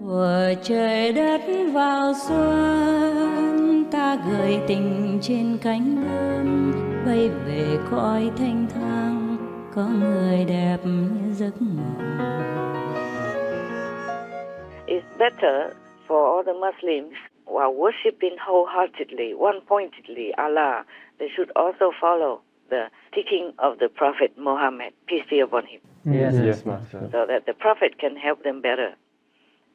Của trời đất vào xuân, ta gửi tình trên cánh bướm, bay về cõi thanh thang, có người đẹp như giấc mộng. It's better for all the Muslims who are worshipping wholeheartedly, one-pointedly Allah. They should also follow the teaching of the Prophet Muhammad, peace be upon him. Yes, Master. So that the Prophet can help them better.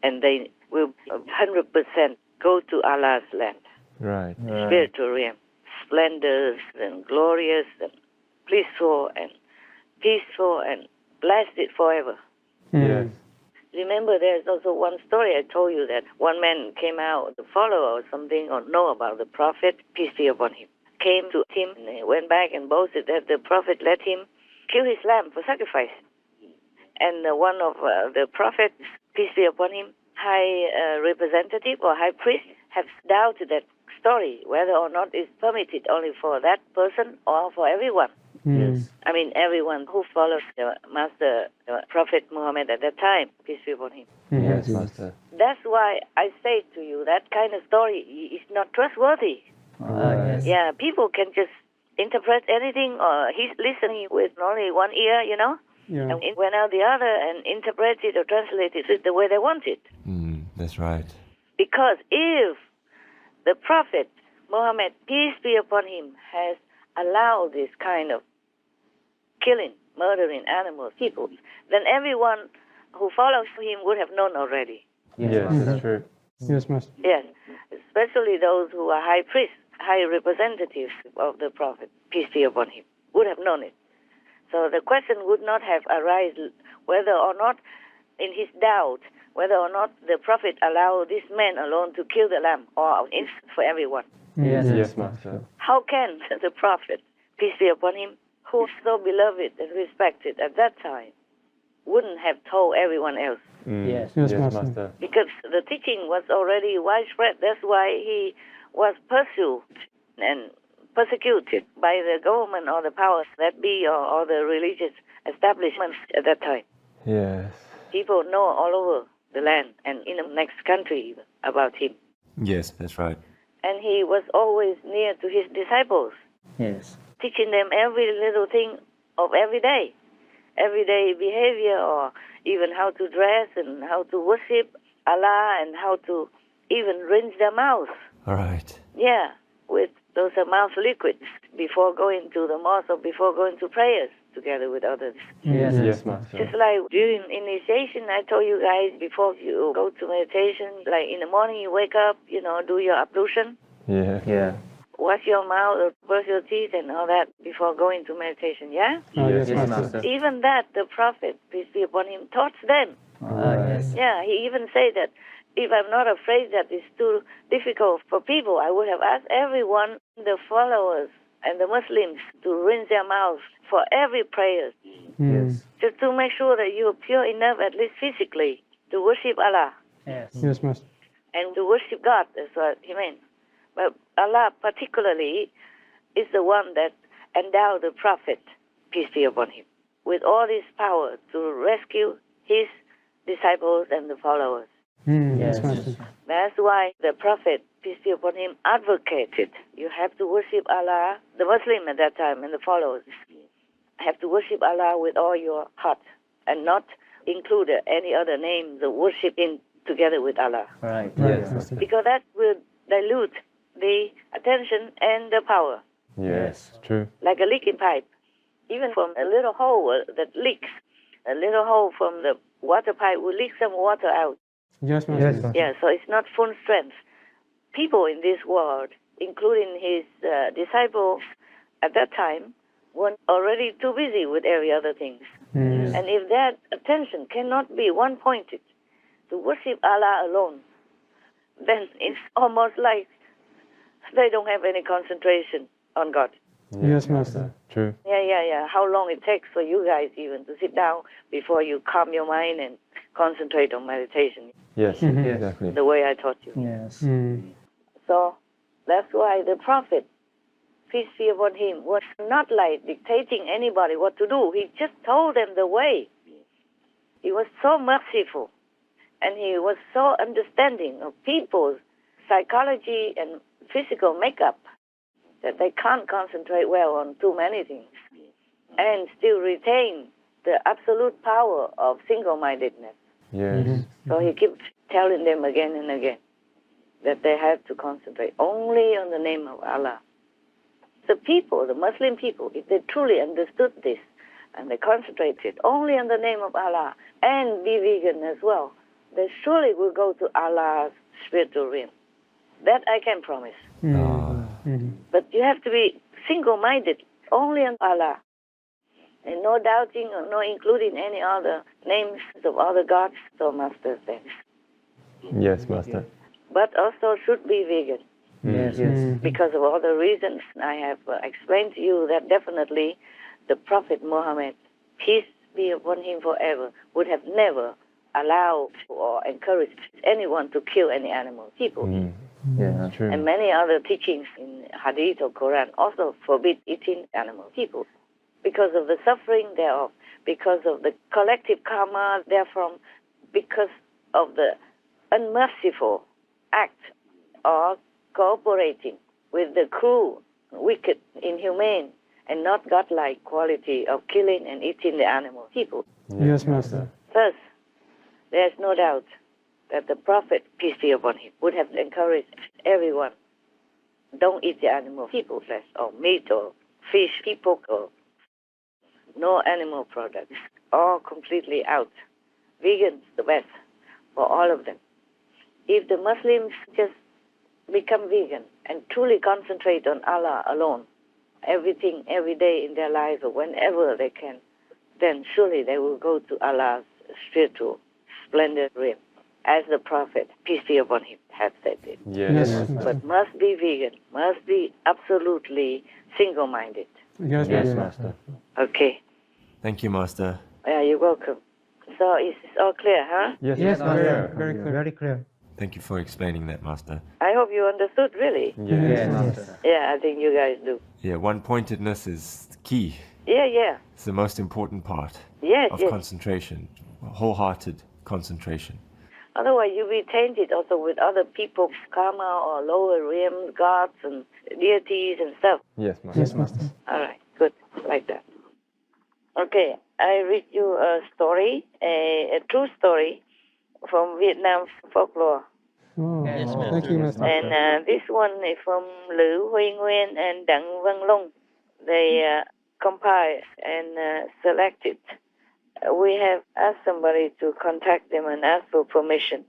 And they will 100% go to Allah's land. Right. Spiritual realm. Splendors and glorious and blissful and peaceful and blessed forever. Yes. Remember, there's also one story I told you that one man came out to follow or something or know about the Prophet, peace be upon him. Came to him and he went back and boasted that the Prophet let him kill his lamb for sacrifice. And one of the Prophets, peace be upon him, high representative or high priest, have doubted that story, whether or not it's permitted only for that person or for everyone. Yes. I mean, everyone who follows the Master, the Prophet Muhammad at that time, peace be upon him. Yes, Master. That's why I say to you, that kind of story is not trustworthy. Yes. Yeah, people can just interpret anything, or he's listening with only one ear, you know, and it went out the other and interpreted or translated it the way they want it. That's right. Because if the Prophet Muhammad, peace be upon him, has allowed this kind of killing, murdering animals, people, then everyone who follows him would have known already. Yes, that's true. Yes, Master. Yes, especially those who are high priests, high representatives of the Prophet, peace be upon him, would have known it. So the question would not have arisen whether or not, in his doubt, whether or not the Prophet allowed this man alone to kill the lamb, or it's for everyone. Yes, Master. How can the Prophet, peace be upon him, who was so beloved and respected at that time, wouldn't have told everyone else? Yes, Yes, Master. Master. Because the teaching was already widespread. That's why he was pursued and persecuted by the government or the powers that be, or the religious establishments at that time. Yes. People know all over the land and in the next country even about him. Yes, that's right. And he was always near to his disciples, Yes. teaching them every little thing of everyday behavior, or even how to dress and how to worship Allah and how to even rinse their mouths. All right. Yeah, with those mouth liquids before going to the mosque or before going to prayers together with others. Yes. Yes, Master. Just like during initiation, I told you guys before you go to meditation, like in the morning you wake up, do your ablution, Yeah. wash your mouth or brush your teeth and all that before going to meditation, yeah? Yes, Yes, Master. Even that, the Prophet, peace be upon him, taught them. Yes. Yeah, he even said that if I'm not afraid that it's too difficult for people, I would have asked everyone, the followers and the Muslims, to rinse their mouths for every prayer, Yes. just to make sure that you are pure enough, at least physically, to worship Allah Yes, Master. and to worship God. That's what he meant. But Allah particularly is the one that endowed the Prophet, peace be upon him, with all his power to rescue his disciples and the followers. Yes, Master. That's why the Prophet, peace be upon him, advocated you have to worship Allah, the Muslim at that time and the followers have to worship Allah with all your heart and not include any other name, the worshiping together with Allah. Right. Yes, Master. Because that will dilute the attention and the power, Yes, true. like a leaking pipe. Even from a little hole that leaks, a little hole from the water pipe will leak some water out. Yes, Master. Yeah, so it's not full strength. People in this world, including his disciples at that time, were already too busy with every other thing. And if that attention cannot be one-pointed to worship Allah alone, then it's almost like they don't have any concentration on God. Yes, Master. True. Yeah. How long it takes for you guys even to sit down before you calm your mind and concentrate on meditation, Yes, exactly. the way I taught you. Yes. So that's why the Prophet, peace be upon him, was not like dictating anybody what to do. He just told them the way. He was so merciful And he was so understanding of people's psychology and physical makeup that they can't concentrate well on too many things and still retain the absolute power of single-mindedness. Yes. So he keeps telling them again and again that they have to concentrate only on the name of Allah. The people, the Muslim people, if they truly understood this and they concentrated only on the name of Allah and be vegan as well, they surely will go to Allah's spiritual realm. That I can promise. But you have to be single-minded, only on Allah. And no doubting or no including any other names of other gods, so Master says. Yes, Master. But also should be vegan. Yes. Because of all the reasons I have explained to you, that definitely the Prophet Muhammad, peace be upon him forever, would have never allowed or encouraged anyone to kill any animal, people. Yeah, true. And many other teachings in Hadith or Quran also forbid eating animal, people, because of the suffering thereof, because of the collective karma therefrom, because of the unmerciful act of cooperating with the cruel, wicked, inhumane, and not godlike quality of killing and eating the animal, people. Yes, Master. Thus, there is no doubt that the Prophet, peace be upon him, would have encouraged everyone, don't eat the animal, people flesh, or meat, or fish, people, or no animal products, all completely out. Vegans, the best for all of them. If the Muslims just become vegan and truly concentrate on Allah alone, everything, every day in their lives or whenever they can, then surely they will go to Allah's spiritual, splendid realm, as the Prophet, peace be upon him, has said it. Yes. But must be vegan, must be absolutely single-minded. Yes, Master. Okay. Thank you, Master. Yeah, you're welcome. So it's all clear, huh? Yes, Master. Very clear. Very clear. Thank you for explaining that, Master. I hope you understood, really. Yes. Yeah, I think you guys do. Yeah, one-pointedness is key. Yeah. It's the most important part Yes, of yes. concentration, wholehearted concentration. Otherwise, you'll be tainted also with other people's karma or lower realms, gods and deities and stuff. Yes, Master. Yes, Master. All right, good, like that. Okay, I read you a story, a true story from Vietnam folklore. Oh, Yes, Master. thank you, Master. And this one is from Lữ Huy Nguyên and Đặng Văn Long. They compiled and selected. We have asked somebody to contact them and ask for permission.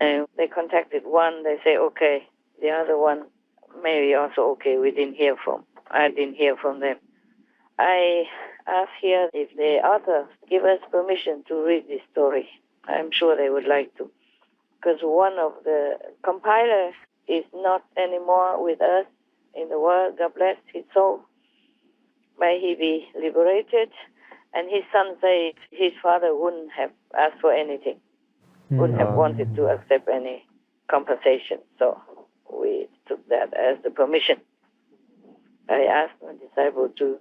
And they contacted one, they say okay. The other one maybe also okay, I didn't hear from them. I ask here if the author give us permission to read this story. I'm sure they would like to. Because one of the compilers is not anymore with us in the world. God bless his soul. May he be liberated. And his son said his father wouldn't have asked for anything, wouldn't have wanted to accept any compensation. So we took that as the permission. I asked my disciple to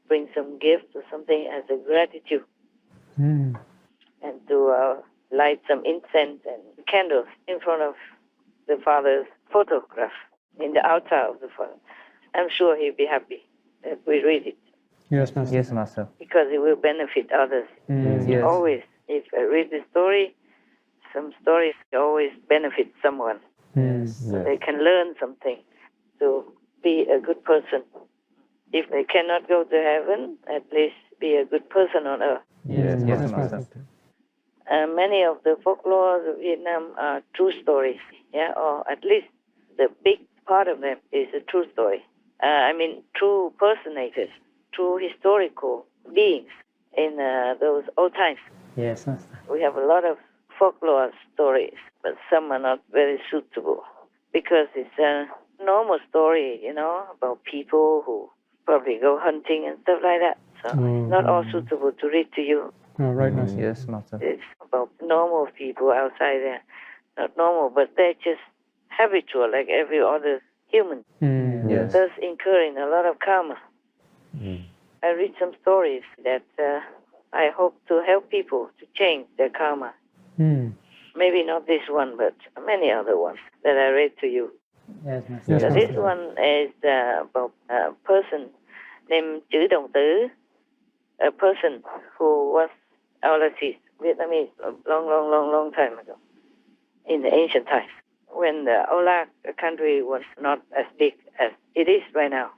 bring some gift or something as a gratitude and to light some incense and candles in front of the father's photograph in the altar of the father. I'm sure he'll be happy that we read it. Yes, Master. Yes, Master. Because it will benefit others. Yes. Always, if I read the story, some stories always benefit someone. They can learn something to be a good person. If they cannot go to heaven, at least be a good person on earth. Yes, Master. Many of the folklore of Vietnam are true stories, or at least the big part of them is a true story. True personages, true historical beings in those old times. Yes, Master. We have a lot of folklore stories, but some are not very suitable because it's a normal story, about people who probably go hunting and stuff like that. So it's not all suitable to read to you. Oh, right, Master. Yes, Master. It's about normal people outside there. Not normal, but they're just habitual like every other human. Yes. Thus incurring a lot of karma. I read some stories that I hope to help people to change their karma. Maybe not this one, but many other ones that I read to you. Yes, Master. Yes, So Master. this one is about a person named chữ đồng tử, a person who was overseas Vietnamese a long time ago, in the ancient times, when the Ola country was not as big as it is right now.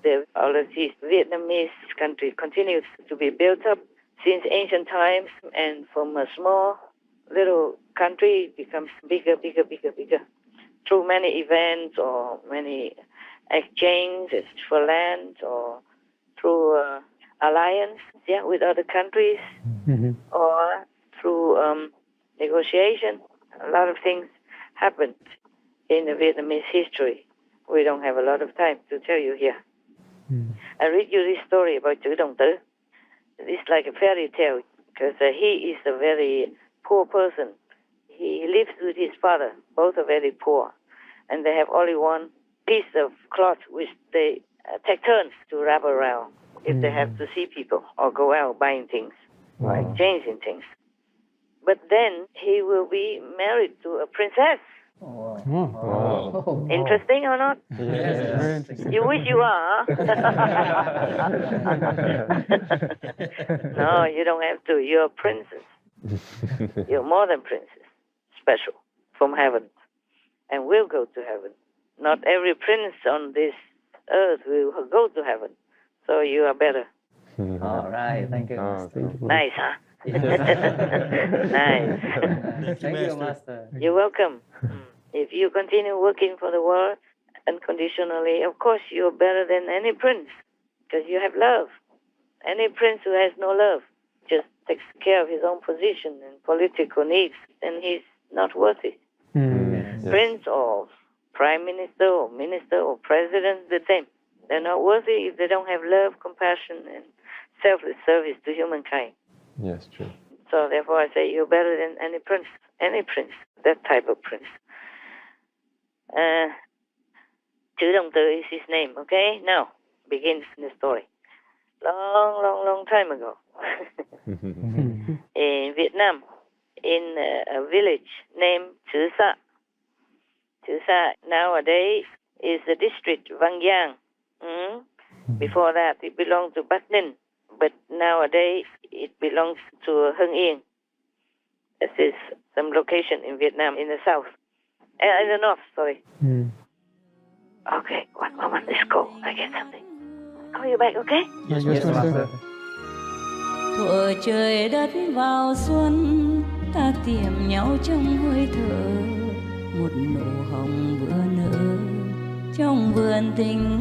The overseas Vietnamese country continues to be built up since ancient times, and from a small little country becomes bigger through many events or many exchanges for land or through alliance with other countries or through negotiation. A lot of things happened in the Vietnamese history. We don't have a lot of time to tell you here. I read you this story about chữ đồng tử. It's like a fairy tale because he is a very poor person. He lives with his father. Both are very poor. And they have only one piece of cloth which they take turns to wrap around if they have to see people or go out buying things or exchanging things. But then he will be married to a princess. Oh. Interesting or not? Yes, Very interesting. You wish you are. No, you don't have to. You're a princess. You're more than princess. Special from heaven. And will go to heaven. Not every prince on this earth will go to heaven. So you are better. All right. Thank you, Master. Nice, huh? Nice. Thank you, Master. You're welcome. If you continue working for the world unconditionally, of course you're better than any prince because you have love. Any prince who has no love just takes care of his own position and political needs, and he's not worthy. Prince or prime minister or president, the same. They're not worthy if they don't have love, compassion, and selfless service to humankind. Yes, true. So therefore I say you're better than any prince, that type of prince. Chữ đồng tử is his name, okay? Now, begins the story. Long time ago, in Vietnam, in a village named Chữ Sa. Chữ Sa nowadays is the district Văn Giang. Before that, it belonged to Bắc Ninh, but nowadays it belongs to Hưng Yên. This is some location in Vietnam in the south, in the north. Sorry. Okay, one moment. Let's go. I get something. Call you back, okay? Yes, Yes, Master. Master. thuở trời đất vào xuân, ta tìm nhau trong hơi thở, một nụ hồng vừa nở trong vườn tình